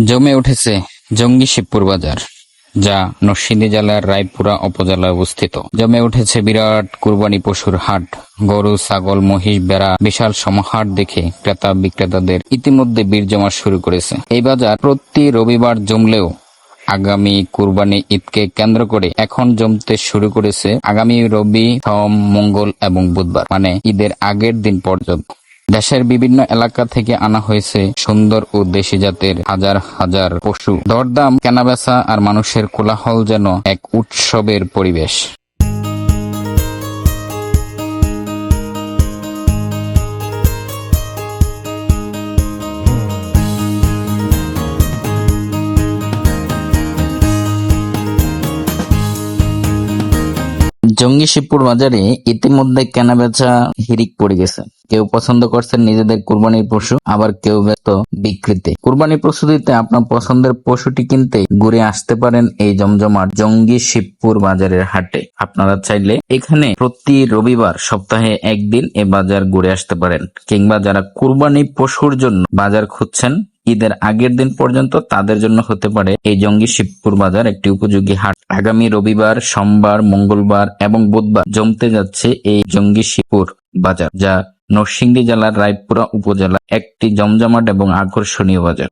জমে উঠেছে জঙ্গি শিবপুর বাজার, যা নরসিংদী জেলার রায়পুরা উপজেলায় অবস্থিত। জমে উঠেছে বিরাট কুরবানি পশুর হাট। গরু, ছাগল, মহিষ, ভেড়া বিশাল সমাহার দেখে ক্রেতা বিক্রেতাদের ইতিমধ্যে ভিড় জমা শুরু করেছে। এই বাজার প্রতি রবিবার জমলেও আগামী কুরবানি ঈদকে কেন্দ্র করে এখন জমতে শুরু করেছে আগামী রবি, সোম, মঙ্গল এবং বুধবার, মানে ঈদের আগের দিন পর্যন্ত। দেশের বিভিন্ন এলাকা থেকে আনা হয়েছে সুন্দর ও দেশি জাতের হাজার হাজার পশু। দরদাম, কেনাবেচা আর মানুষের কোলাহল যেন এক উৎসবের পরিবেশ। জঙ্গি শিবপুর বাজারে ইতিমধ্যে কেনাবেচা হিড়িক পড়ে গেছে। কেউ পছন্দ করছেন নিজেদের কুরবানির পশু, আবার কেউ ব্যস্ত বিক্রিতে। কুরবানির প্রস্তুতিতে আপনার পছন্দের পশুটি কিনতে ঘুরে আসতে পারেন এই জমজমাট জঙ্গি শিবপুর বাজারের হাটে। আপনারা চাইলে এখানে প্রতি রবিবার সপ্তাহে একদিন এ বাজার ঘুরে আসতে পারেন, কিংবা যারা কুরবানি পশুর জন্য বাজার খুঁজছেন ঈদের আগের দিন পর্যন্ত, তাদের জন্য হতে পারে এই জঙ্গি শিবপুর বাজার একটি উপযোগী হাট। আগামী রবিবার, সোমবার, মঙ্গলবার এবং বুধবার জমতে যাচ্ছে এই জঙ্গি শিবপুর বাজার, যা নরসিংদী জেলার রায়পুরা উপজেলা একটি জমজমাট এবং আকর্ষণীয় বাজার।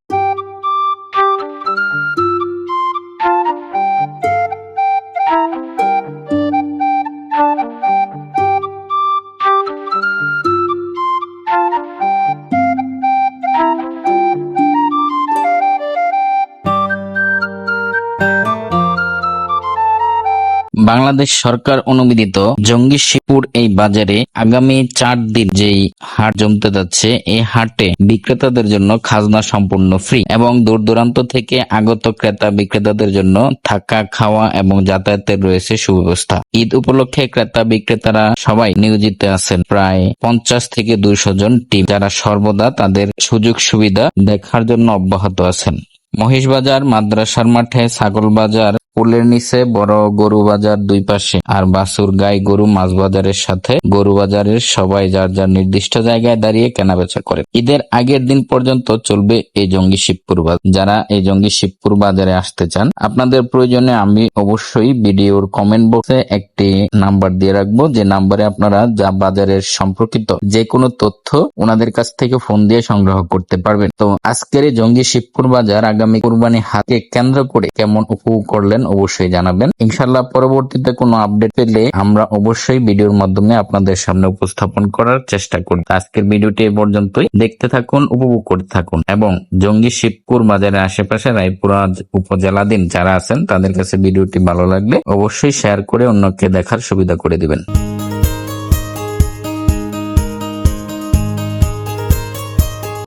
বাংলাদেশ সরকার অনুমোদিত জঙ্গি শিবপুর এই বাজারে আগামী 4 দিন যেই হাট জমতে যাচ্ছে, এই হাটে বিক্রেতাদের জন্য খাজনা সম্পূর্ণ ফ্রি এবং দূর দূরান্ত থেকে আগত ক্রেতা বিক্রেতাদের জন্য থাকা, খাওয়া এবং যাতায়াতের রয়েছে সুব্যবস্থা। ঈদ উপলক্ষে ক্রেতা বিক্রেতারা সবাই নিয়োজিত আছেন প্রায় 50 থেকে 200 জন টিম, যারা সর্বদা তাদের সুযোগ সুবিধা দেখার জন্য অব্যাহত আছেন। মহিষ বাজার, মাদ্রাসার মাঠে, ছাগল বাজার, পুলের নিচে, বড় গরু বাজার দুই পাশে, আর বাছুর, গাই, গরু, মাছ বাজারের সাথে গরু বাজারের সবাই যার যার নির্দিষ্ট জায়গায় দাঁড়িয়ে কেনাবেচা করে। ঈদের আগের দিন পর্যন্ত চলবে এই জঙ্গি শিবপুর বাজার। যারা এই জঙ্গি শিবপুর বাজারে আসতে চান, আপনাদের প্রয়োজনে আমি অবশ্যই ভিডিওর কমেন্ট বক্সে একটি নাম্বার দিয়ে রাখবো, যে নাম্বারে আপনারা যা বাজারের সম্পর্কিত যে কোনো তথ্য ওনাদের কাছ থেকে ফোন দিয়ে সংগ্রহ করতে পারবেন। তো আজকের এই জঙ্গি শিবপুর বাজার আগামী কুরবানি হাটকে কেন্দ্র করে কেমন উপভোগ করলেন অবশ্যই জানাবেন। ইনশাআল্লাহ পরবর্তীতে কোনো আপডেট পেলে আমরা অবশ্যই ভিডিওর মাধ্যমে আপনাদের সামনে উপস্থাপন করার চেষ্টা করব। আজকের ভিডিওটি এই পর্যন্তই। দেখতে থাকুন, উপভোগ করতে থাকুন এবং জঙ্গি শিবপুর বাজারের আশেপাশে রায়পুরা উপজেলাধীন যারা আছেন তাদের কাছে ভিডিওটি ভালো লাগলে অবশ্যই শেয়ার করে অন্যকে দেখার সুবিধা করে দিবেন।